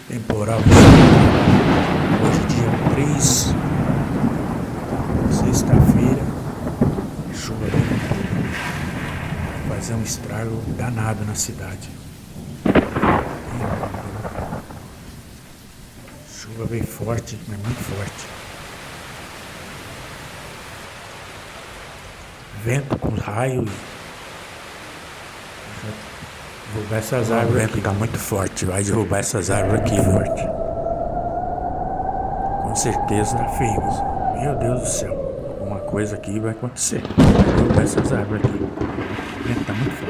Temporal. Hoje dia 3, sexta-feira, chuva vai fazer um estrago danado na cidade. Chuva bem forte, mas muito forte. Vento com raio e derrubar essas árvores. O vento tá muito forte, vai derrubar essas árvores aqui forte. Com certeza tá feio. Meu Deus do céu, alguma coisa aqui vai acontecer. Vai derrubar essas árvores aqui. O vento tá muito forte.